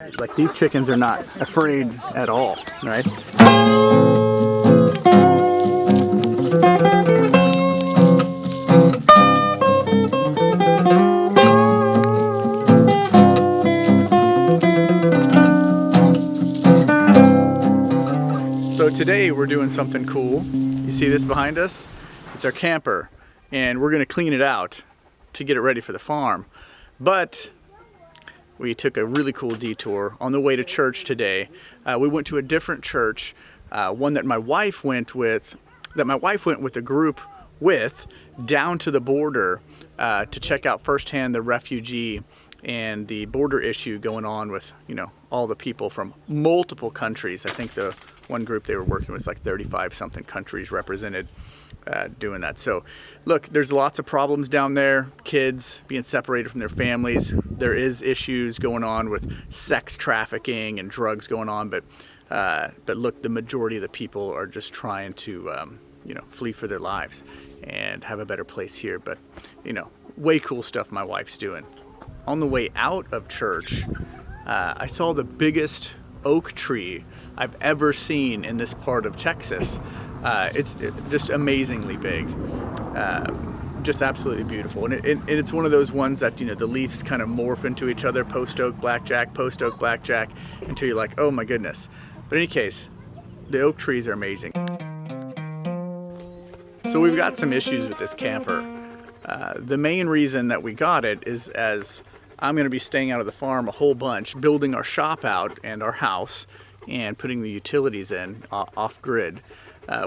Like, these chickens are not afraid at all, right? So today we're doing something cool. You see this behind us? It's our camper, and we're gonna clean it out to get it ready for the farm. But we took a really cool detour on the way to church today. We went to a different church, one that my wife went with a group with, down to the border to check out firsthand the refugee and the border issue going on with, you know, all the people from multiple countries. I think the one group they were working with was like 35 something countries represented doing that. So look, there's lots of problems down there, kids being separated from their families. There is issues going on with sex trafficking and drugs going on, but look, the majority of the people are just trying to you know, flee for their lives and have a better place here. But you know, way cool stuff my wife's doing. On the way out of church, I saw the biggest oak tree I've ever seen in this part of Texas. It's just amazingly big, just absolutely beautiful. And it's one of those ones that, you know, the leaves kind of morph into each other, post oak, blackjack, until you're like, oh my goodness. But in any case, the oak trees are amazing. So we've got some issues with this camper. The main reason that we got it is, as I'm going to be staying out of the farm a whole bunch, building our shop out and our house and putting the utilities in off grid.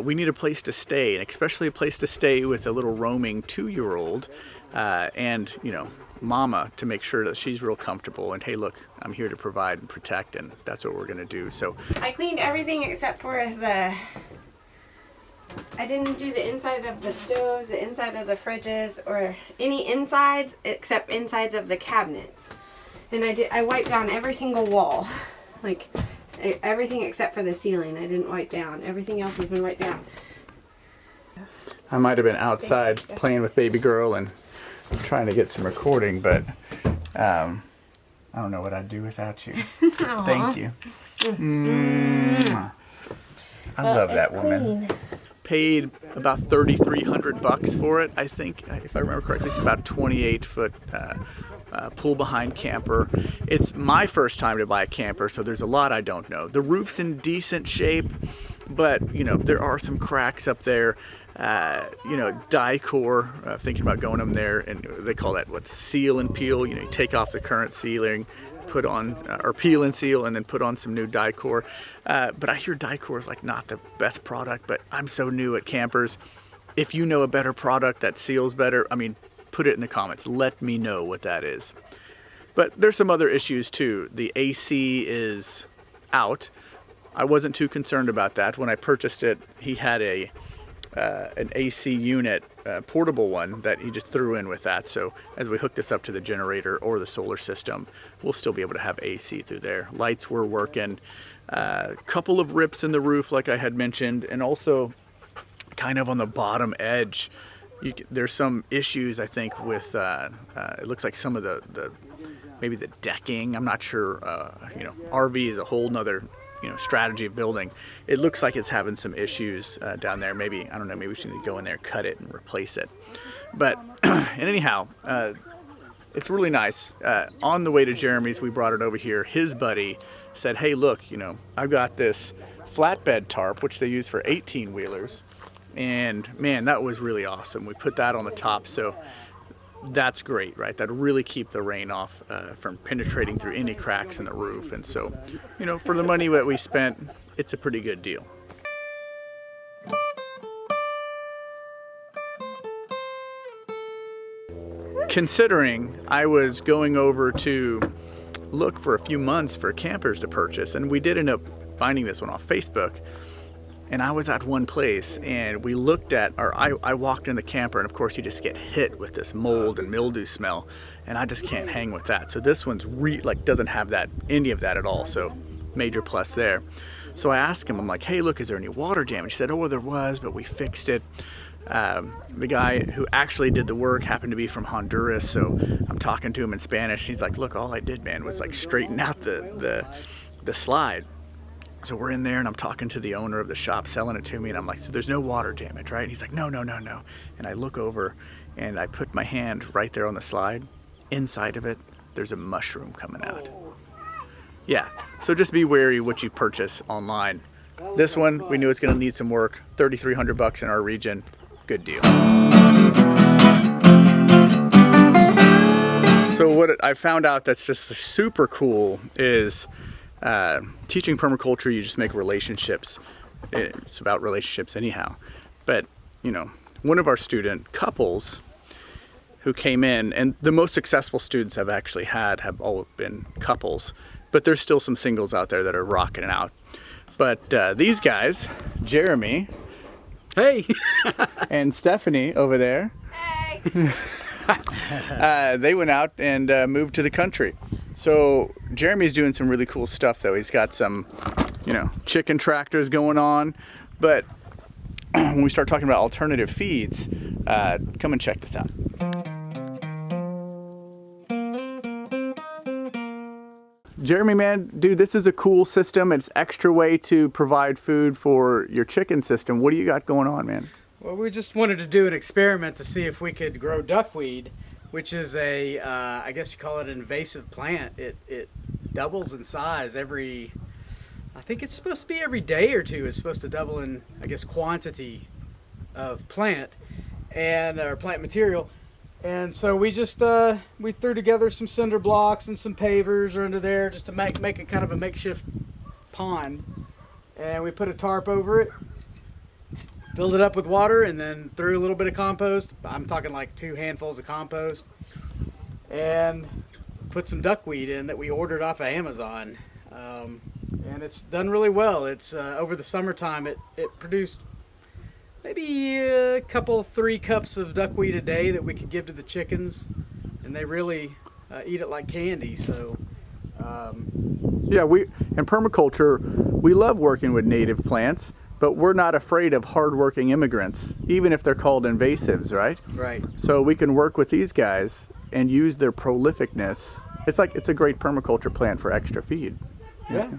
We need a place to stay, and especially a place to stay with a little roaming 2-year-old and, you know, mama, to make sure that she's real comfortable. And hey, look, I'm here to provide and protect, and that's what we're going to do. So I cleaned everything except for I didn't do the inside of the stoves, the inside of the fridges, or any insides except insides of the cabinets. And I wiped down every single wall, like everything except for the ceiling. I didn't wipe down. Everything else has been wiped down. I might have been outside playing with baby girl and trying to get some recording, but I don't know what I'd do without you. Thank you. I love that woman. Clean. Paid about $3,300 for it, I think, if I remember correctly. It's about a 28-foot pull behind camper. It's my first time to buy a camper, so there's a lot I don't know. The roof's in decent shape, but you know, there are some cracks up there. You know, Dicor, thinking about going up there, and they call that what, seal and peel. You know, you take off the current sealing, put on or peel and seal, and then put on some new Dicor. But I hear Dicor is like not the best product, but I'm so new at campers. If you know a better product that seals better, I mean, put it in the comments. Let me know what that is. But there's some other issues too. The AC is out. I wasn't too concerned about that. When I purchased it, he had an AC unit, portable one, that he just threw in with that. So as we hook this up to the generator or the solar system, we'll still be able to have AC through there. Lights were working. Couple of rips in the roof, like I had mentioned, and also kind of on the bottom edge. There's some issues, I think, with it looks like some of the maybe the decking. I'm not sure. You know, RV is a whole nother, you know, strategy of building. It looks like it's having some issues down there. Maybe, I don't know, maybe we should go in there, cut it, and replace it. But and anyhow, it's really nice. On the way to Jeremy's, we brought it over here. His buddy said, hey, look, you know, I've got this flatbed tarp, which they use for 18-wheelers. And man, that was really awesome. We put that on the top, so that's great, right? That'll really keep the rain off from penetrating through any cracks in the roof. And so, you know, for the money that we spent, it's a pretty good deal. Considering I was going over to look for a few months for campers to purchase, and we did end up finding this one off Facebook. And I was at one place, and we looked at, or I walked in the camper, and of course you just get hit with this mold and mildew smell, and I just can't hang with that. So this one's doesn't have any of that at all. So major plus there. So I asked him, I'm like, hey, look, is there any water damage? He said, oh, well, there was, but we fixed it. The guy who actually did the work happened to be from Honduras, so I'm talking to him in Spanish. He's like, look, all I did, man, was like straighten out the slide. So we're in there and I'm talking to the owner of the shop selling it to me, and I'm like, so there's no water damage, right? And he's like, no. And I look over and I put my hand right there on the slide. Inside of it, there's a mushroom coming out. Yeah, so just be wary what you purchase online. This one, we knew it's gonna need some work. $3,300 in our region, good deal. So what I found out that's just super cool is teaching permaculture, you just make relationships. It's about relationships anyhow. But, you know, one of our student couples who came in, and the most successful students I've actually had have all been couples, but there's still some singles out there that are rocking it out. But these guys, Jeremy, hey, and Stefanie over there, hey. They went out and moved to the country. So Jeremy's doing some really cool stuff though. He's got some, you know, chicken tractors going on. But when we start talking about alternative feeds, come and check this out. Jeremy, man, dude, this is a cool system. It's extra way to provide food for your chicken system. What do you got going on, man? Well, we just wanted to do an experiment to see if we could grow duckweed, which is a, I guess you call it an invasive plant. It doubles in size every, I think it's supposed to be every day or two. It's supposed to double in, I guess, quantity of plant and or plant material. And so we just we threw together some cinder blocks and some pavers under there just to make it kind of a makeshift pond. And we put a tarp over it, filled it up with water, and then threw a little bit of compost. I'm talking like 2 handfuls of compost, and put some duckweed in that we ordered off of Amazon. And it's done really well. It's over the summertime it produced maybe a couple, 3 cups of duckweed a day that we could give to the chickens, and they really eat it like candy. So yeah, we in permaculture, we love working with native plants, but we're not afraid of hardworking immigrants, even if they're called invasives, right? Right. So we can work with these guys and use their prolificness. It's a great permaculture plant for extra feed. Yeah.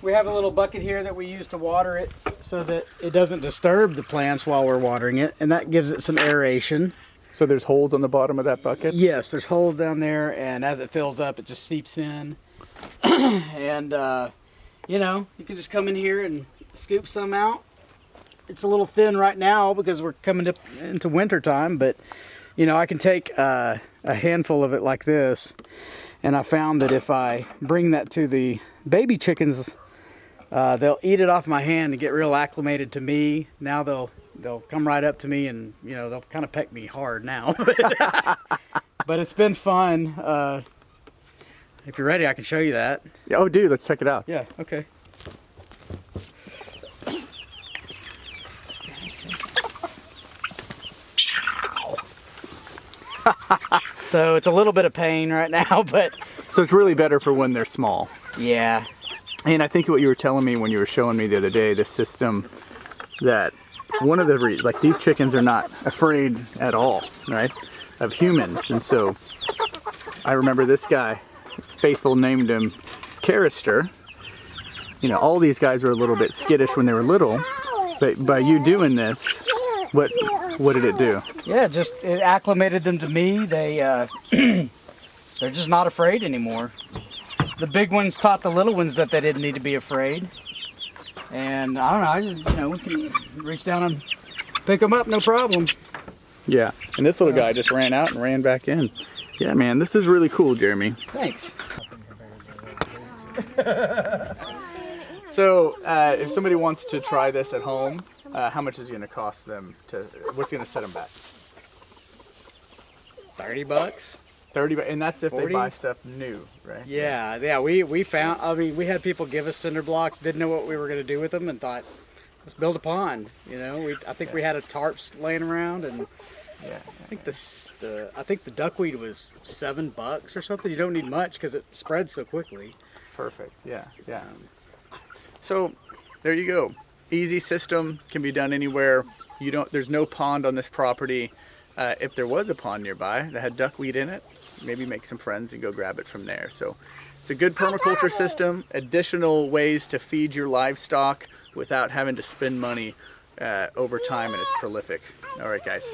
We have a little bucket here that we use to water it so that it doesn't disturb the plants while we're watering it, and that gives it some aeration. So there's holes on the bottom of that bucket? Yes, there's holes down there, and as it fills up, it just seeps in. And, you know, you can just come in here and scoop some out. It's a little thin right now because we're coming up into winter time, but, you know, I can take a handful of it like this, and I found that if I bring that to the baby chickens, they'll eat it off my hand and get real acclimated to me. Now they'll come right up to me, and you know, they'll kind of peck me hard now. But it's been fun. If you're ready, I can show you that. Yeah, oh, dude, let's check it out. Yeah. Okay. So it's a little bit of pain right now, but so it's really better for when they're small. Yeah. And I think what you were telling me when you were showing me the other day, the system that one of the like these chickens are not afraid at all, right, of humans. And so I remember this guy, Faithful named him Carister. You know, all these guys were a little bit skittish when they were little, but by you doing this, what did it do? Yeah, just it acclimated them to me. They they're just not afraid anymore. The big ones taught the little ones that they didn't need to be afraid. And I don't know, you know, we can reach down and pick them up, no problem. Yeah, and this little guy just ran out and ran back in. Yeah, man, this is really cool, Jeremy. Thanks. So, if somebody wants to try this at home, how much is it going to cost them what's going to set them back? $30. 30, and that's if 40? they buy stuff new, right? Yeah, we found, I mean, we had people give us cinder blocks, didn't know what we were going to do with them, and thought, let's build a pond, you know. I think we had a tarp laying around, and I think the duckweed was $7 or something. You don't need much because it spreads so quickly. Perfect, yeah. So, there you go. easy system, can be done anywhere. There's no pond on this property. If there was a pond nearby that had duckweed in it, maybe make some friends and go grab it from there. So it's a good permaculture system, additional ways to feed your livestock without having to spend money over time, and it's prolific. All right, guys.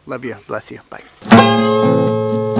Love you. Bless you. Bye.